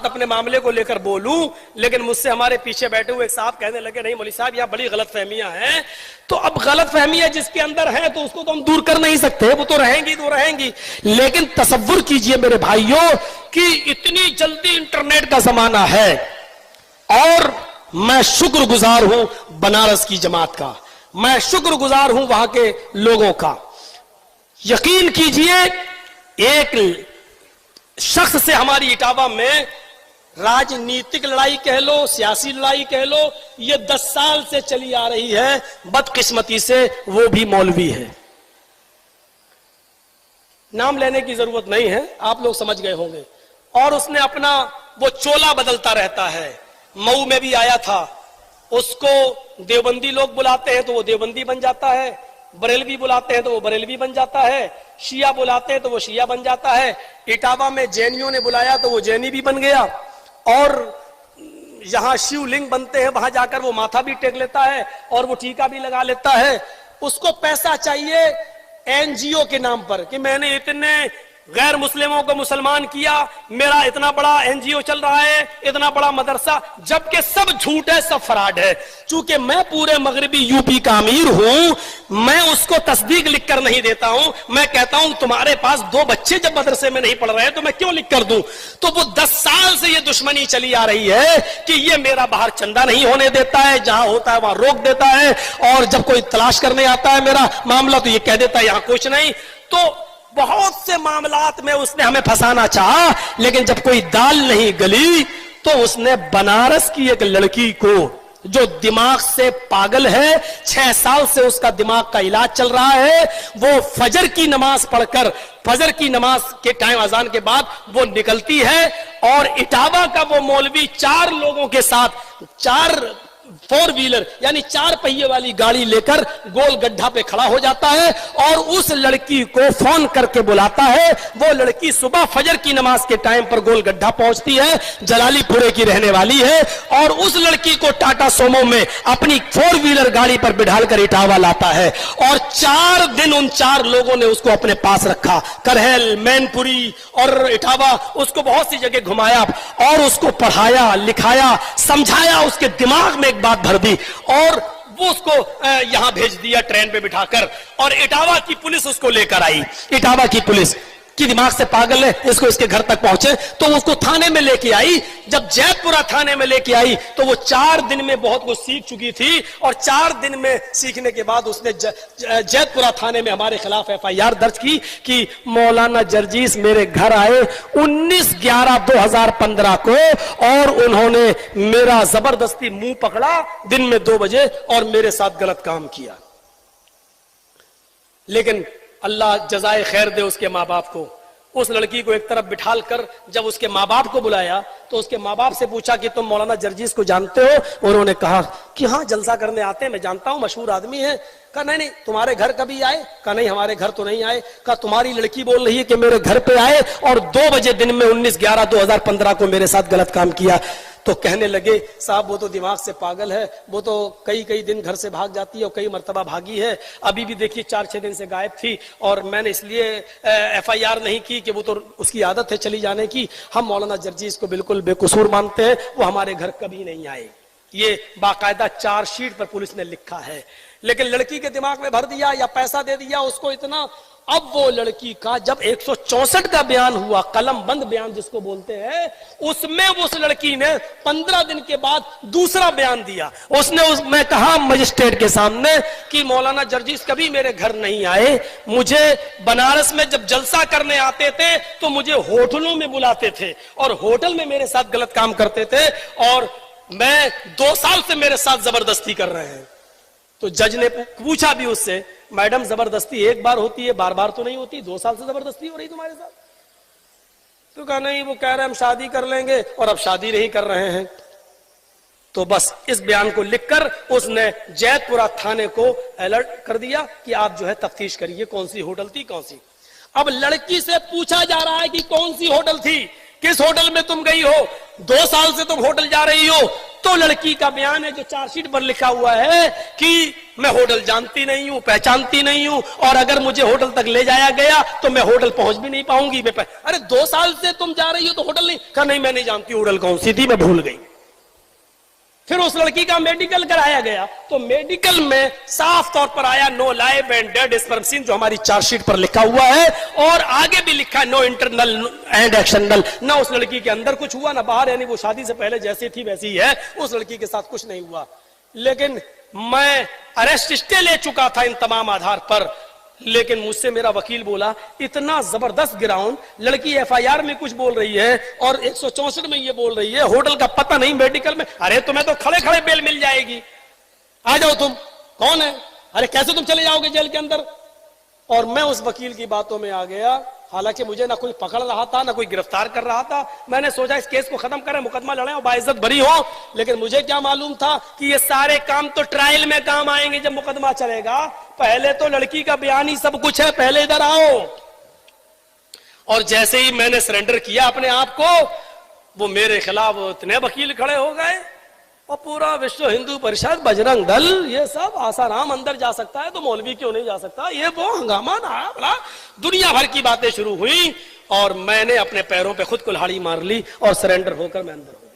अपने मामले को लेकर बोलूं, लेकिन मुझसे हमारे पीछे बैठे हुए एक साहब कहने लगे नहीं मौलवी साहब, यहां बड़ी गलतफहमियां हैं। तो अब गलतफहमियां जिसके अंदर है तो उसको तो हम दूर कर नहीं सकते, वो तो रहेंगी। लेकिन तसव्वुर कीजिए मेरे भाइयों कि इतनी जल्दी इंटरनेट का जमाना है, और मैं शुक्रगुजार हूं बनारस की जमात का, मैं शुक्रगुजार हूं वहां के लोगों का। यकीन कीजिए, एक शख्स से हमारी इटावा में राजनीतिक लड़ाई कह लो, सियासी लड़ाई कह लो, ये 10 साल से चली आ रही है। बदकिस्मती से वो भी मौलवी है। नाम लेने की जरूरत नहीं है, आप लोग समझ गए होंगे। और उसने अपना वो चोला बदलता रहता है। मऊ में भी आया था, उसको देवबंदी लोग बुलाते हैं तो वो देवबंदी बन जाता है, बरेलवी बुलाते हैं तो वो बरेलवी बन जाता है, शिया बुलाते हैं तो वो शिया बन जाता है। इटावा में जैनियों ने बुलाया तो वो जैनी भी बन गया, और यहां शिवलिंग बनते हैं वहां जाकर वो माथा भी टेक लेता है और वो टीका भी लगा लेता है। उसको पैसा चाहिए एनजीओ के नाम पर कि मैंने इतने गैर मुस्लिमों को मुसलमान किया, मेरा इतना बड़ा एनजीओ चल रहा है, इतना बड़ा मदरसा, जबकि सब झूठ है, सब फ्रॉड है। चूंकि मैं पूरे मगरबी यूपी का अमीर हूं, मैं उसको तस्दीक लिख कर नहीं देता हूं। मैं कहता हूं तुम्हारे पास 2 बच्चे जब मदरसे में नहीं पढ़ रहे तो मैं क्यों लिख कर दूं। तो वो 10 साल से ये दुश्मनी चली आ रही है कि ये मेरा बाहर चंदा नहीं होने देता है, जहां होता है वहां रोक देता है, और जब कोई तलाश करने आता है मेरा मामला तो ये कह देता है यहां कुछ नहीं। तो बहुत से मामलात में उसने हमें फंसाना चाहा, लेकिन जब कोई दाल नहीं गली तो उसने बनारस की एक लड़की को, जो दिमाग से पागल है, 6 साल से उसका दिमाग का इलाज चल रहा है, वो फजर की नमाज पढ़कर, फजर की नमाज के टाइम अजान के बाद वो निकलती है, और इटावा का वो मौलवी 4 लोगों के साथ 4 4 व्हीलर यानी 4 पहिए वाली गाड़ी लेकर गोल गड्ढा पे खड़ा हो जाता है, और उस लड़की को फोन करके बुलाता है। वो लड़की सुबह फजर की नमाज के टाइम पर गोल गड्ढा पहुंचती है, जलालीपुरे की रहने वाली है, और उस लड़की को टाटा सोमो में अपनी 4 व्हीलर गाड़ी पर बिठाकर इटावा लाता है, और 4 दिन उन 4 लोगों ने उसको अपने पास रखा। करहल, मैनपुरी और इटावा, उसको बहुत सी जगह घुमाया और उसको पढ़ाया, लिखाया, समझाया, उसके दिमाग में बात भर दी, और वो उसको यहां भेज दिया ट्रेन पे बिठाकर, और इटावा की पुलिस उसको लेकर आई। इटावा की पुलिस की दिमाग से पागल है, इसको इसके घर तक पहुंचे तो उसको थाने में लेके आई। जब जैतपुरा थाने में लेके आई तो वो 4 दिन में बहुत कुछ सीख चुकी थी, और 4 दिन में सीखने के बाद उसने जैतपुरा थाने में हमारे खिलाफ FIR दर्ज की कि मौलाना जर्जीस मेरे घर आए 19/11/2015 को, और उन्होंने मेरा जबरदस्ती मुंह पकड़ा दिन में 2 बजे और मेरे साथ गलत काम किया। लेकिन अल्लाह जजाए खैर दे उसके माँ बाप को। उस लड़की को एक तरफ बिठाल कर जब उसके माँ बाप को बुलाया तो उसके माँ बाप से पूछा कि तुम मौलाना जर्जीस को जानते हो? उन्होंने कहा कि हाँ, जलसा करने आते हैं, मैं जानता हूँ, मशहूर आदमी है। कहा नहीं, तुम्हारे घर कभी आए? कहा नहीं, हमारे घर तो नहीं आए। कहा तुम्हारी लड़की बोल रही है कि मेरे घर पे आए और 2 बजे दिन में 19/11/2015 को मेरे साथ गलत काम किया। तो कहने लगे साहब वो तो दिमाग से पागल है, वो तो कई दिन घर से भाग जाती है और कई मर्तबा भागी है। अभी भी देखिए 4-6 दिन से गायब थी, और मैंने इसलिए FIR नहीं की कि वो तो उसकी आदत है चली जाने की। हम मौलाना जर्जीस को बिल्कुल बेकसूर मानते हैं, वो हमारे घर कभी नहीं आए। ये बाकायदा चार्जशीट पर पुलिस ने लिखा है। लेकिन लड़की के दिमाग में भर दिया या पैसा दे दिया उसको इतना। अब वो लड़की का जब 164 का बयान हुआ, कलम बंद बयान जिसको बोलते हैं, उसमें उस लड़की ने 15 दिन के बाद दूसरा बयान दिया। मैं कहा मजिस्ट्रेट के सामने कि मौलाना जर्जीस कभी मेरे घर नहीं आए, मुझे बनारस में जब जलसा करने आते थे तो मुझे होटलों में बुलाते थे और होटल में मेरे साथ गलत काम करते थे, और मैं 2 साल से मेरे साथ जबरदस्ती कर रहे हैं। तो जज ने पूछा भी उससे, मैडम जबरदस्ती एक बार होती है, बार-बार तो नहीं होती, 2 साल से जबरदस्ती हो रही तुम्हारे साथ? तो कहा नहीं, वो कह रहे हम शादी कर लेंगे और अब शादी नहीं कर रहे हैं। तो बस इस बयान को लिखकर उसने जैतपुरा थाने को अलर्ट कर दिया कि आप जो है तफ्तीश करिए कौन सी होटल थी, कौन सी। अब लड़की से पूछा जा रहा है कि कौन सी होटल थी, किस होटल में तुम गई हो, 2 साल से तुम होटल जा रही हो, तो लड़की का बयान है जो चार्जशीट पर लिखा हुआ है कि मैं होटल जानती नहीं हूं, पहचानती नहीं हूं, और अगर मुझे होटल तक ले जाया गया तो मैं होटल पहुंच भी नहीं पाऊंगी। अरे 2 साल से तुम जा रही हो तो होटल नहीं? कहा नहीं मैं नहीं जानती होटल कौन सी थी, मैं भूल गई। फिर उस लड़की का मेडिकल कराया गया तो मेडिकल में साफ तौर पर आया no live and dead sperm seen, जो हमारी चार्जशीट पर लिखा हुआ है, और आगे भी लिखा नो इंटरनल एंड एक्सटर्नल। ना उस लड़की के अंदर कुछ हुआ ना बाहर, यानी वो शादी से पहले जैसी थी वैसी ही है, उस लड़की के साथ कुछ नहीं हुआ। लेकिन मैं अरेस्ट स्टे ले चुका था इन तमाम आधार पर, लेकिन मुझसे मेरा वकील बोला इतना जबरदस्त ग्राउंड, लड़की एफआईआर में कुछ बोल रही है और 164 में ये बोल रही है, होटल का पता नहीं, मेडिकल में। अरे तुम्हें तो खड़े खड़े बेल मिल जाएगी, आ जाओ। तुम कौन है? अरे कैसे तुम चले जाओगे जेल के अंदर? और मैं उस वकील की बातों में आ गया, हालांकि मुझे ना कोई पकड़ रहा था ना कोई गिरफ्तार कर रहा था। मैंने सोचा इस केस को खत्म करें, मुकदमा लड़ें और बाइज्जत बरी हो। लेकिन मुझे क्या मालूम था कि ये सारे काम तो ट्रायल में काम आएंगे जब मुकदमा चलेगा। पहले तो लड़की का बयान ही सब कुछ है, पहले इधर आओ। और जैसे ही मैंने सरेंडर किया अपने आप को, वो मेरे खिलाफ इतने वकील खड़े हो गए, और पूरा विश्व हिंदू परिषद, बजरंग दल, ये सब आसाराम अंदर जा सकता है तो मौलवी क्यों नहीं जा सकता, ये वो हंगामा ना, दुनिया भर की बातें शुरू हुई। और मैंने अपने पैरों पे खुद कुल्हाड़ी मार ली और सरेंडर होकर मैं अंदर हो गया।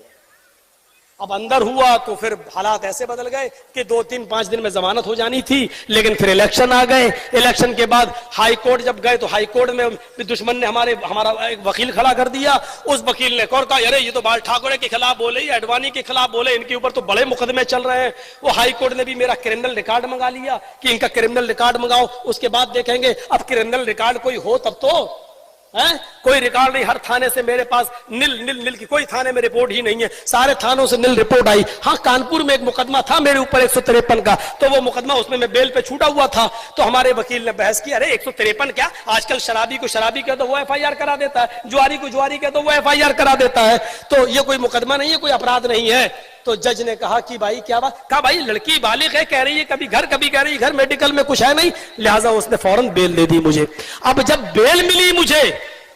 अब अंदर हुआ तो फिर हालात ऐसे बदल गए कि 2-3-5 दिन में जमानत हो जानी थी, लेकिन फिर इलेक्शन आ गए। इलेक्शन के बाद हाई कोर्ट जब गए तो हाई कोर्ट में दुश्मन ने हमारा एक वकील खड़ा कर दिया। उस वकील ने कहा अरे ये तो बाल ठाकरे के खिलाफ बोले, अडवाणी के खिलाफ बोले, इनके ऊपर तो बड़े मुकदमे चल रहे हैं। वो हाई कोर्ट ने भी मेरा क्रिमिनल रिकॉर्ड मंगा लिया कि इनका क्रिमिनल रिकॉर्ड मंगाओ, उसके बाद देखेंगे। अब क्रिमिनल रिकॉर्ड कोई हो तब तो है, कोई रिकॉर्ड नहीं। हर थाने से मेरे पास नील की कोई थाने में रिपोर्ट ही नहीं है, सारे थानों से नील रिपोर्ट आई। हाँ, कानपुर में एक मुकदमा था मेरे ऊपर 153 का, तो वो मुकदमा उसमें मैं बेल पे छूटा हुआ था। तो हमारे वकील ने बहस की, अरे 153 क्या, आजकल शराबी को शराबी कह दो वो एफआईआर करा देता है, जुआरी को जुआरी कह दो वो एफआईआर करा देता है, तो ये कोई मुकदमा नहीं है, कोई अपराध नहीं है। तो जज ने कहा कि भाई क्या बात, कहा भाई लड़की बालिग है, कह रही है कभी घर कभी कह रही है घर, मेडिकल में कुछ है नहीं, लिहाजा उसने फौरन बेल दे दी मुझे। अब जब बेल मिली मुझे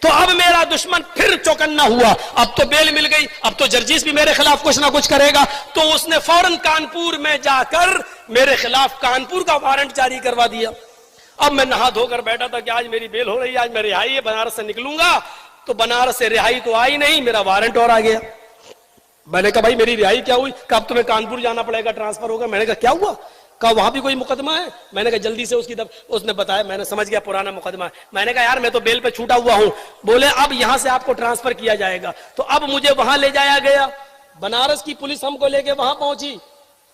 तो अब मेरा दुश्मन फिर चौकन्ना हुआ। अब तो बेल मिल गई, अब तो जर्जिस भी मेरे खिलाफ कुछ ना कुछ करेगा। तो उसने फौरन कानपुर में जाकर मेरे खिलाफ कानपुर का वारंट जारी करवा दिया। अब मैं नहा धोकर बैठा था कि आज मेरी बेल हो रही है, आज मैं रिहाई है, बनारस से निकलूंगा। तो बनारस से रिहाई तो आई नहीं, मेरा वारंट और आ गया। मैंने कहा भाई मेरी रिहाई क्या हुई? कब तुम्हें कानपुर जाना पड़ेगा, ट्रांसफर होगा। मैंने कहा क्या हुआ? कहा वहां भी कोई मुकदमा है। मैंने कहा जल्दी से उसने बताया, मैंने समझ गया पुराना मुकदमा है। मैंने कहा यार मैं तो बेल पे छूटा हुआ हूं। बोले अब यहां से आपको ट्रांसफर किया जाएगा। तो अब मुझे वहां ले जाया गया, बनारस की पुलिस हमको लेके वहां पहुंची,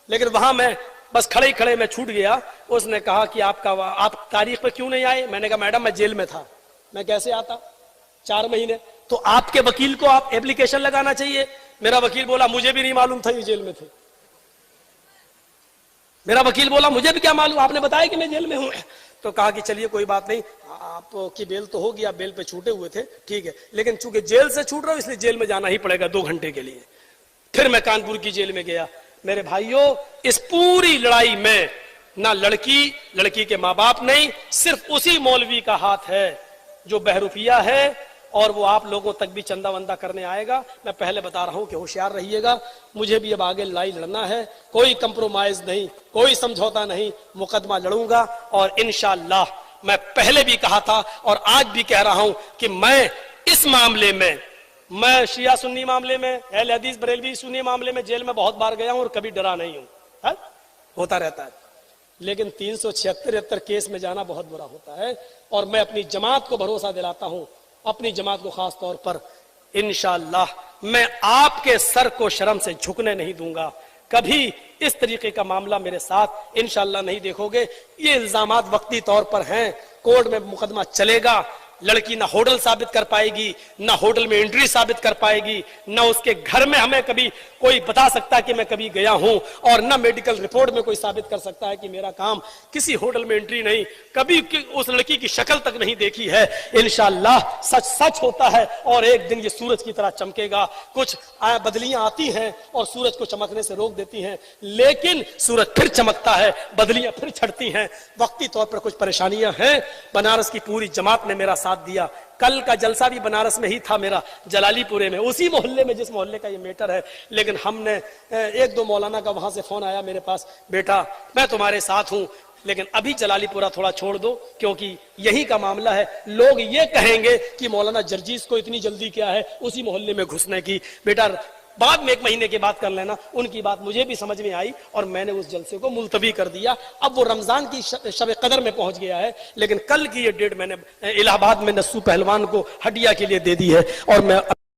लेकिन वहां मैं बस खड़े ही खड़े मैं छूट गया। उसने कहा कि आप तारीख पे क्यों नहीं आए? मैंने कहा मैडम मैं जेल में था, मैं कैसे आता 4 महीने। तो आपके वकील को आप एप्लीकेशन लगाना चाहिए। मेरा वकील बोला मुझे भी नहीं मालूम था ये जेल में थे। मेरा वकील बोला मुझे भी क्या मालूम, आपने बताया कि मैं जेल में हूं। तो कहा कि चलिए कोई बात नहीं, आपकी बेल तो होगी, आप बेल पे छूटे हुए थे, ठीक है, लेकिन चूंकि जेल से छूट रहा हूं इसलिए जेल में जाना ही पड़ेगा 2 घंटे के लिए। फिर मैं कानपुर की जेल में गया। मेरे भाइयों, इस पूरी लड़ाई में ना लड़की के माँ बाप नहीं, सिर्फ उसी मौलवी का हाथ है जो बहरूपिया है, और वो आप लोगों तक भी चंदा वंदा करने आएगा। मैं पहले बता रहा हूं कि होशियार रहिएगा, मुझे भी अब आगे लड़ाई लड़ना है, कोई कंप्रोमाइज नहीं, कोई समझौता नहीं, मुकदमा लड़ूंगा। और इंशाअल्लाह मैं पहले भी कहा था और आज भी कह रहा हूं कि मैं इस मामले में, मैं शिया सुन्नी मामले में, अहले हदीस बरेलवी सुन्नी मामले में जेल में बहुत बार गया हूं और कभी डरा नहीं हूं, होता रहता है। लेकिन 376 केस में जाना बहुत बुरा होता है। और मैं अपनी जमात को भरोसा दिलाता हूं, अपनी जमात को खास तौर पर, इंशाअल्लाह मैं आपके सर को शर्म से झुकने नहीं दूंगा। कभी इस तरीके का मामला मेरे साथ इंशाअल्लाह नहीं देखोगे। ये इल्जामात वक्ती तौर पर हैं, कोर्ट में मुकदमा चलेगा, लड़की ना होटल साबित कर पाएगी, ना होटल में एंट्री साबित कर पाएगी, ना उसके घर में हमें कभी कोई बता सकता है कि मैं कभी गया हूं, और ना मेडिकल रिपोर्ट में कोई साबित कर सकता है कि मेरा काम किसी होटल में एंट्री नहीं, कभी उस लड़की की शक्ल तक नहीं देखी है। इंशाअल्लाह सच सच होता है और एक दिन ये सूरज की तरह चमकेगा। कुछ बदलियां आती हैं और सूरज को चमकने से रोक देती हैं, लेकिन सूरज फिर चमकता है, बदलियां फिर छटती हैं। वक्ती तौर पर कुछ परेशानियां हैं। बनारस की पूरी जमात ने मेरा साथ दिया। कल का जलसा भी बनारस में ही था मेरा, जलालीपुरे में, उसी मोहल्ले में जिस मोहल्ले का ये मैटर है। लेकिन हमने एक दो मौलाना का वहां से फोन आया मेरे पास, बेटा मैं तुम्हारे साथ हूं, लेकिन अभी जलालीपुरा थोड़ा छोड़ दो, क्योंकि यही का मामला है। लोग ये कहेंगे कि मौलाना जर्जीस को इतनी जल्दी क्या है उसी मोहल्ले में घुसने की। बेटा बाद में 1 महीने के बाद कर लेना। उनकी बात मुझे भी समझ में आई और मैंने उस जलसे को मुलतवी कर दिया। अब वो रमजान की शब कदर में पहुंच गया है, लेकिन कल की ये डेट मैंने इलाहाबाद में नस्सू पहलवान को हड्डिया के लिए दे दी है और मैं